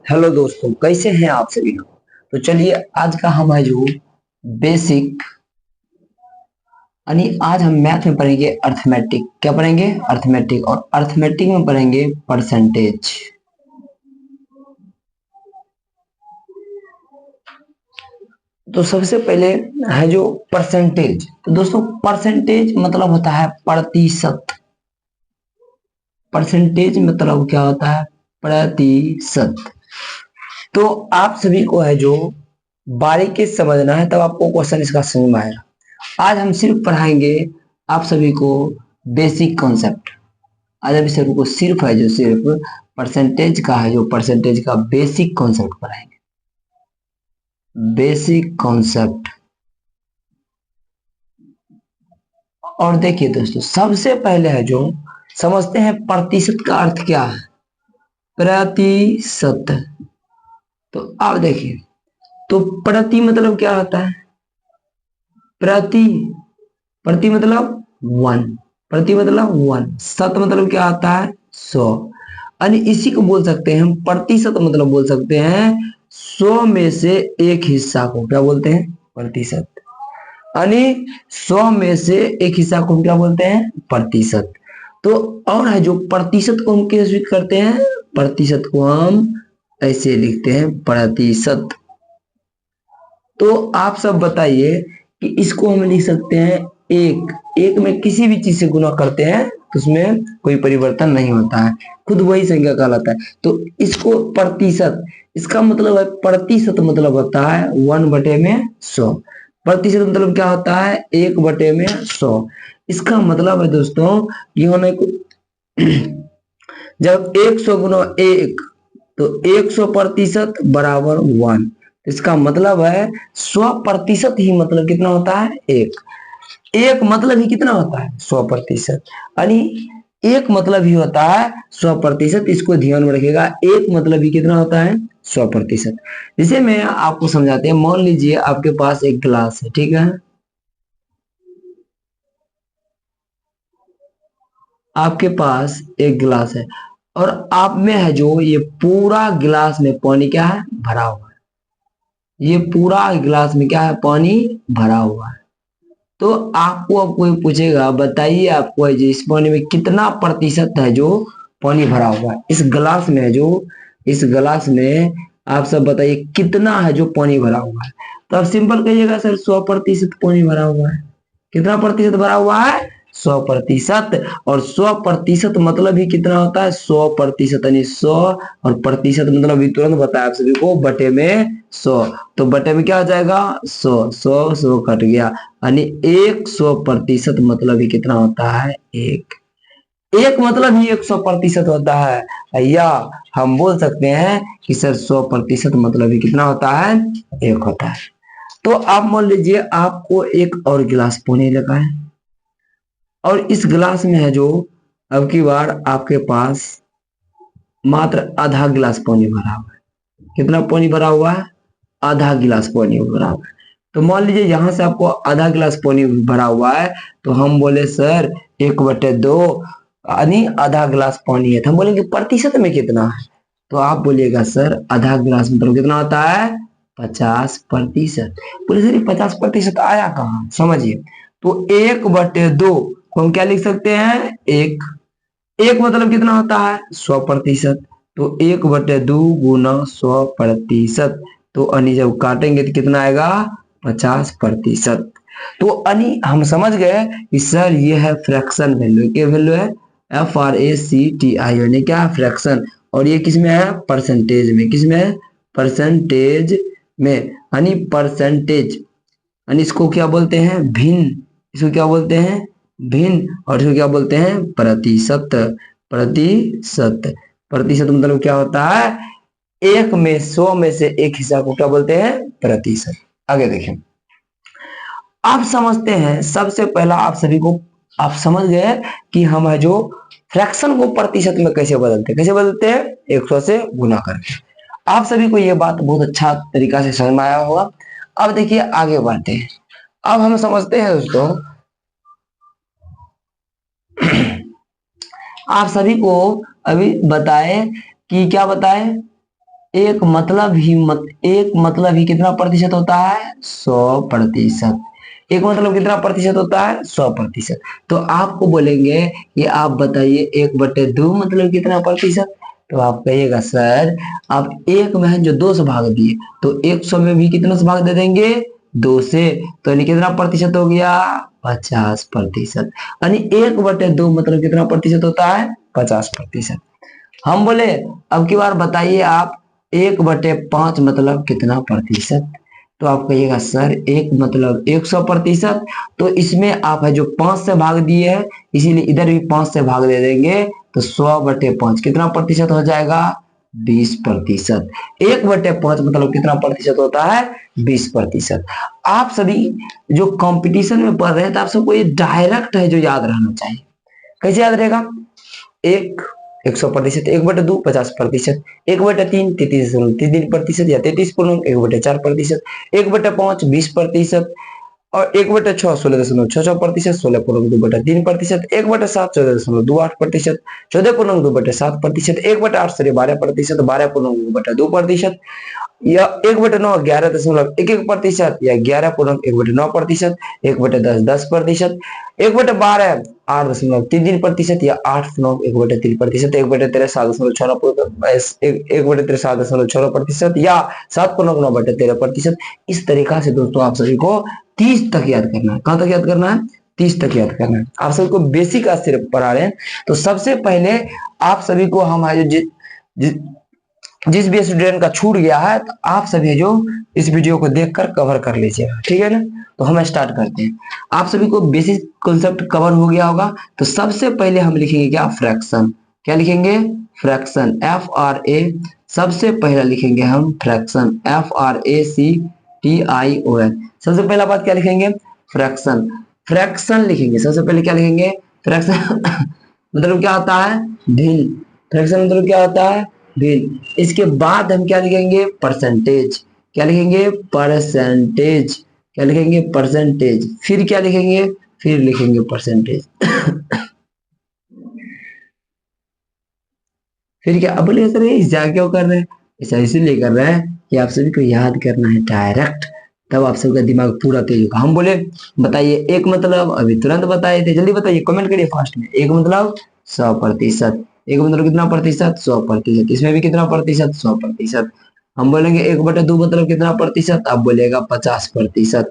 Hello दोस्तों, कैसे हैं आप सभी लोग। तो चलिए आज का हम है जो बेसिक यानी आज हम मैथ में पढ़ेंगे अर्थमेटिक। क्या पढ़ेंगे? अर्थमेटिक। और अर्थमेटिक में पढ़ेंगे परसेंटेज। तो सबसे पहले है जो परसेंटेज। तो दोस्तों परसेंटेज मतलब होता है प्रतिशत। परसेंटेज मतलब क्या होता है? प्रतिशत। तो आप सभी को है जो बारीकी से समझना है, तब आपको क्वेश्चन इसका समझ में आएगा। आज हम सिर्फ पढ़ाएंगे आप सभी को बेसिक कॉन्सेप्ट। आज हम सभी को सिर्फ है जो सिर्फ परसेंटेज का है जो परसेंटेज का बेसिक कॉन्सेप्ट पढ़ाएंगे। Basic concept. और देखिए दोस्तों, सबसे पहले है जो समझते हैं प्रतिशत का अर्थ क्या है। प्रतिशत। तो आप देखिए, तो प्रति मतलब क्या होता है? प्रति। प्रति मतलब वन। प्रति मतलब वन। शत मतलब क्या आता है? 100। यानी इसी को बोल सकते हैं हम प्रतिशत। मतलब बोल सकते हैं 100 में से एक हिस्सा को क्या बोलते हैं? प्रतिशत। यानी 100 में से एक हिस्सा को हम क्या बोलते हैं? प्रतिशत। तो और है जो प्रतिशत को हम कैसे करते हैं? प्रतिशत को हम ऐसे लिखते हैं प्रतिशत। तो आप सब बताइए कि इसको हम लिख सकते हैं एक। एक में किसी भी चीज से गुना करते हैं तो उसमें कोई परिवर्तन नहीं होता है, खुद वही संख्या कहलाता है। तो इसको प्रतिशत, इसका मतलब है प्रतिशत मतलब होता है 1/100। प्रतिशत मतलब क्या होता है? 1/100। इसका मतलब है दोस्तों कि हमें जब 100 गुना 1 तो 100% बराबर 1। इसका मतलब है 100% ही मतलब कितना होता है? एक। एक मतलब ही कितना होता है? 100%। यानी एक मतलब ही होता है 100%। इसको ध्यान में रखिएगा, एक मतलब ही कितना होता है? 100%। जैसे मैं आपको समझाते हैं, मान लीजिए आपके पास एक गिलास है, ठीक है। आपके पास एक गिलास है और आप में है जो ये पूरा गिलास में पानी क्या है? भरा हुआ है। ये पूरा गिलास में क्या है? पानी भरा हुआ है। तो आपको अब कोई पूछेगा, बताइए आपको है जो इस पानी में कितना प्रतिशत है जो पानी भरा हुआ है? इस गिलास में है जो, इस गिलास में आप सब बताइए कितना है जो पानी भरा हुआ है। तो आप सिंपल कहिएगा सर 100% पानी भरा हुआ है। कितना प्रतिशत भरा हुआ है? 100%। और 100% मतलब ही कितना होता है? 100%। यानी 100 और प्रतिशत मतलब भी तुरंत बताया आप सभी को, बटे में 100। तो बटे में क्या हो जाएगा? 100। 100 100 कट गया, यानी 100% मतलब ही कितना होता है? एक। एक मतलब ही 100% होता है, या हम बोल सकते हैं कि सर 100% मतलब ही कितना होता है? एक होता है। तो आप मान लीजिए आपको एक और गिलास पानी लगा है और इस गिलास में है जो अब की बार आपके पास मात्र आधा गिलास पानी भरा हुआ है। कितना पानी भरा हुआ है? आधा गिलास पानी भरा हुआ है। तो मान लीजिए यहां से आपको आधा गिलास पानी भरा हुआ है, तो हम बोले सर 1/2 यानी आधा गिलास पानी है। तो हम बोलेंगे प्रतिशत में कितना है? तो आप बोलिएगा सर आधा गिलास मतलब कितना होता है? 50%। बोले सर ये 50% आया कहाँ? समझिए, तो 1/2 को हम क्या लिख सकते हैं? एक। एक मतलब कितना होता है? 100%। तो 1/2 गुना 100%। तो अनि जब काटेंगे तो कितना आएगा? 50%। तो अनि हम समझ गए कि सर ये है फ्रैक्शन वैल्यू। क्या वैल्यू है? FRACTI, यानी क्या है? फ्रैक्शन। और ये किस में है? परसेंटेज में। किस में है? परसेंटेज में। यानी परसेंटेज, यानी इसको क्या बोलते हैं? भिन्न। इसको क्या बोलते हैं? भिन्न। और इसको क्या बोलते हैं? प्रतिशत। प्रतिशत। प्रतिशत मतलब क्या होता है? एक में 100 में से एक हिस्सा को क्या बोलते हैं? प्रतिशत। आगे देखिए, आप समझते हैं सबसे पहला आप सभी को, आप समझ गए कि हम है जो फ्रैक्शन को प्रतिशत में कैसे बदलते हैं। कैसे बदलते हैं? 100 से गुना करके। आप सभी को यह बात बहुत अच्छा तरीका से समझ में आया होगा। अब देखिए आगे बढ़ते हैं। अब हम समझते हैं दोस्तों आप सभी को अभी बताए कि क्या बताए, एक मतलब ही कितना प्रतिशत होता है, 100%। एक मतलब कितना प्रतिशत होता है, 100%। तो आपको बोलेंगे कि आप बताइए 1/2 मतलब कितना प्रतिशत। तो आप कहिएगा सर, आप एक में है जो 2 से भाग दिए, तो 100 में भी कितना से भाग दे देंगे, 2 से। तो यानी कितना प्रतिशत हो गया, 50%। यानी 1/2 मतलब कितना प्रतिशत होता है, 50%। हम बोले अब की बार बताइए आप, 1/5 मतलब कितना प्रतिशत। तो आप कहिएगा सर, एक मतलब 100%। तो इसमें आप है जो 5 से भाग दिए है, इसीलिए इधर भी 5 से भाग दे देंगे, तो 100/5 कितना प्रतिशत हो जाएगा, 20%। 1/5 मतलब कितना प्रतिशत होता है, 20%। आप सभी जो कंपटीशन में पढ़ रहे हैं, तो आप सबको ये डायरेक्ट है जो याद रहना चाहिए। कैसे याद रहेगा, एक 100%, 1/2 50%, 1/3 33.33%, या 33 1/4%, 1/5 20%, और 1/6 16.66%, 16.2/3%, 1/7 14.28%, 14.2/7%, 1/8 12%, 12.2/2%, या 1/9 11.11%, या 11.1/9%, 1/10 10%, 1/12 8.33%, या 8.9 1/3%, 1/13 7.6%, या 7.9 13%। इस तरीका से दोस्तों आप सभी को 30 तक याद करना है। कहां तक याद करना है, 30 तक याद करना है। आप सभी को बेसिक आज सिर्फ पढ़ा रहे हैं। तो सबसे पहले आप सभी को हम आज जिस भी स्टूडेंट का छूट गया है, तो आप सभी जो इस वीडियो को देखकर कवर कर लीजिएगा, ठीक है ना। तो हम स्टार्ट करते हैं। आप सभी को बेसिक कॉन्सेप्ट कवर हो गया होगा। तो सबसे पहले हम लिखेंगे क्या, फ्रैक्शन। क्या लिखेंगे, फ्रैक्शन, FRA। सबसे पहला लिखेंगे हम फ्रैक्शन, FRACTION। सबसे पहला बात क्या लिखेंगे, फ्रैक्शन। फ्रैक्शन लिखेंगे, सबसे पहले क्या लिखेंगे, फ्रैक्शन मतलब क्या होता है, भिन्न। फ्रैक्शन मतलब क्या होता है, भिन्न। इसके बाद हम क्या लिखेंगे, परसेंटेज। क्या लिखेंगे, परसेंटेज। क्या लिखेंगे, परसेंटेज। फिर क्या लिखेंगे, फिर लिखेंगे परसेंटेज। फिर क्या, अब बोले सर ये ऐसा क्यों कर रहे हैं, ऐसा इसीलिए कर रहे हैं कि आप सभी को याद करना है डायरेक्ट, तब आप सबका दिमाग पूरा तेज होगा। हम बोले बताइए एक मतलब, अभी तुरंत बताए थे, जल्दी बताइए, कमेंट करिए फास्ट में। एक मतलब 100%। एक मतलब कितना प्रतिशत, 100%। इसमें भी कितना प्रतिशत, 100%। हम बोलेंगे 1/2 मतलब कितना प्रतिशत, आप बोलेगा 50%।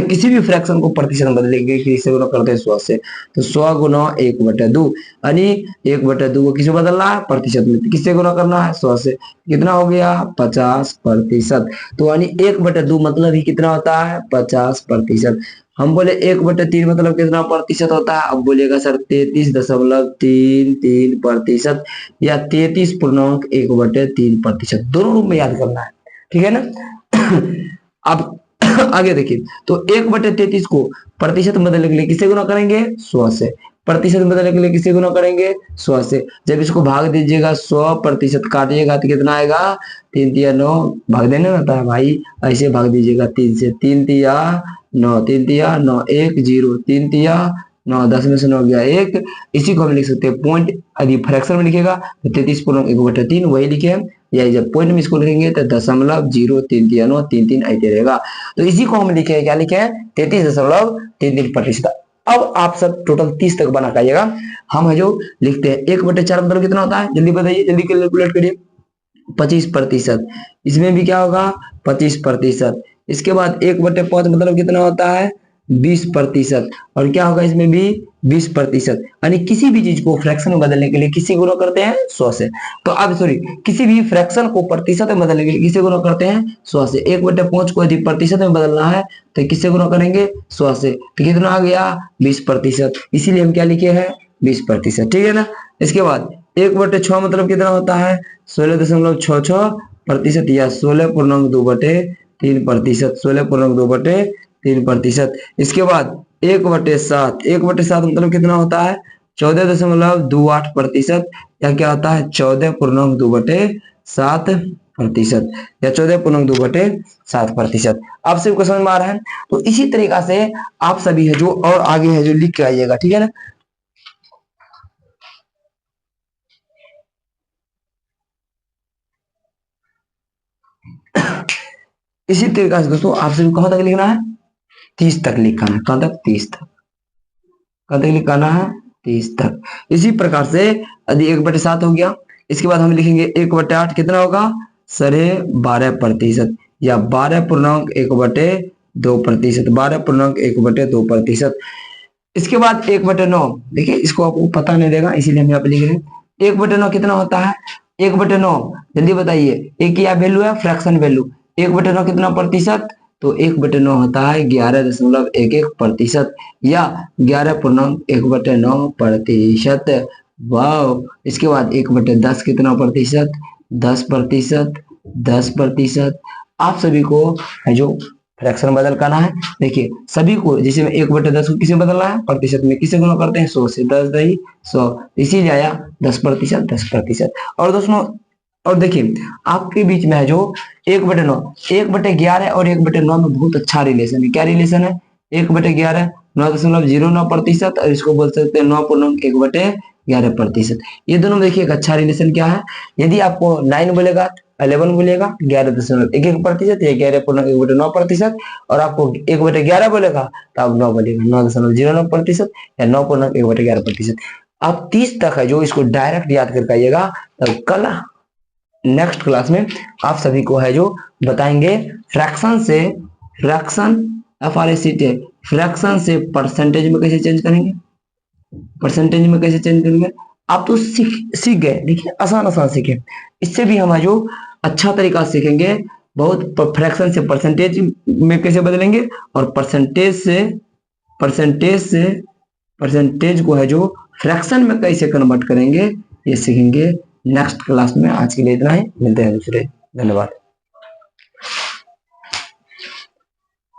किसी भी फ्रैक्शन को प्रतिशत में बदलेंगे, किसी गुना करते हैं 100 से, तो 100 गुना 1/2, यानी 1/2 को किसे बदलना है, प्रतिशत में, किससे गुना करना है, 100 से। कितना हो गया, 50%। तो यानी 1/2 मतलब ही कितना होता है, 50%। हम बोले 1/3 मतलब कितना प्रतिशत होता है, अब बोलिएगा सर 33.33%, या 33.1/3%। दोनों रूप में याद करना है, ठीक है ना। अब आगे देखिए, तो 1/33 को प्रतिशत में बदलने के लिए किससे गुना करेंगे, 100 से। प्रतिशत में बदलने के लिए किससे गुना करेंगे, 100 से। जब इसको भाग दीजिएगा, 100% काटिएगा तो कितना आएगा, 3 तिया 9, भाग देने होता है भाई, ऐसे भाग दीजिएगा 3 से, 3 तिया 9, 3 तिया 9, 1 0, 3 तिया 9, 10 में से 9 गया 1। इसी को हम लिख सकते हैं पॉइंट, यदि फ्रैक्शन में लिखेगा तो 33.1/3 वही लिखे हम, या जब पॉइंट में इसको लिखेंगे तो 0.03 तिया 9, 3 3 ऐसे रहेगा। तो इसी को हम लिखे, क्या लिखे हैं, 33.33%। अब आप सब टोटल 30 तक बना पाइएगा। हम है जो लिखते हैं 1/4 मतलब कितना होता है, जल्दी बताइए, जल्दी कैलकुलेट करिए, 25%। इसमें भी क्या होगा, 25%। इसके बाद 1/5 मतलब कितना होता है, 20%। और क्या होगा इसमें भी, 20%। यानी किसी भी चीज को फ्रैक्शन में बदलने के लिए किसी गुना करते हैं, 100 से। तो अब सॉरी, किसी भी फ्रैक्शन को प्रतिशत में बदलने के लिए किसे गुना करते हैं, 100 से। 1/5 को यदि प्रतिशत में बदलना है तो किससे गुना करेंगे, 100 से। तो कितना आ गया, 20%। इसीलिए हम क्या लिखे हैं, 20%, ठीक है ना। इसके बाद 1/6 मतलब कितना होता है, 16.66%, या 16.2/3%, 16.2/3%। इसके बाद 1/7, 1/7 मतलब कितना होता है, 14.28%, या क्या होता है, 14.2/7%, या 14.2/7%। आप सबको समझ में आ रहा है। तो इसी तरीका से आप सभी है जो और आगे है जो लिख के आइएगा, ठीक है ना। इसी तरीके से दोस्तों आपसे कहाँ तक लिखना है, 30 तक लिखना है। कहाँ तक, 30 तक। कहाँ तक लिखना है, 30 तक। इसी प्रकार से यदि 1/7 हो गया, इसके बाद हम लिखेंगे 1/8 कितना होगा, 12.5%, या 12.1/2%, 12.1/2%। इसके बाद 1/9, देखिए इसको आपको पता नहीं देगा इसीलिए हम यहाँ पे लिख रहे हैं। 1/9 कितना होता है, 1/9 जल्दी बताइए, एक क्या वैल्यू है, फ्रैक्शन वैल्यू। 1/9 कितना प्रतिशत, तो 1/9 होता है 11.11%, या 11.1/9%। वाह। इसके बाद 1/10 कितना प्रतिशत, 10%, 10%। आप सभी को है जो फ्रैक्शन बदल करना है, देखिए सभी को, जैसे में 1/10 को किसे बदलना है, प्रतिशत में किसे गुना करते हैं, 100 से, 10 दही 100, इसीलिए आया 10%, 10%। और दोस्तों और देखिए आपके बीच में है जो 1/9, 1/11 और 1/9 में बहुत अच्छा रिलेशन है। क्या रिलेशन है, 1/11 9.09%, और इसको बोल सकते हैं 9.1/11%। ये दोनों देखिए एक अच्छा रिलेशन क्या है, यदि आपको 9 बोलेगा, 11 बोलेगा 11.11%, या 11.1/9%, और आपको 1/11 बोलेगा तो आप 9 बोलेगा 9.09%, या 9.1/11%। आप 30 तक है जो इसको डायरेक्ट याद करके आइएगा, तब कल नेक्स्ट क्लास में आप सभी को है जो बताएंगे फ्रैक्शन से, फ्रैक्शन FRACT, फ्रैक्शन से परसेंटेज में कैसे चेंज करेंगे, परसेंटेज में कैसे चेंज करेंगे। आप तो सीख गए, देखिए आसान आसान सीखे। इससे भी हम जो अच्छा तरीका सीखेंगे, बहुत फ्रैक्शन से परसेंटेज में कैसे बदलेंगे, और परसेंटेज को है जो फ्रैक्शन में कैसे कन्वर्ट करेंगे, ये सीखेंगे नेक्स्ट क्लास में। आज के लिए इतना ही, मिलते हैं दूसरे, धन्यवाद।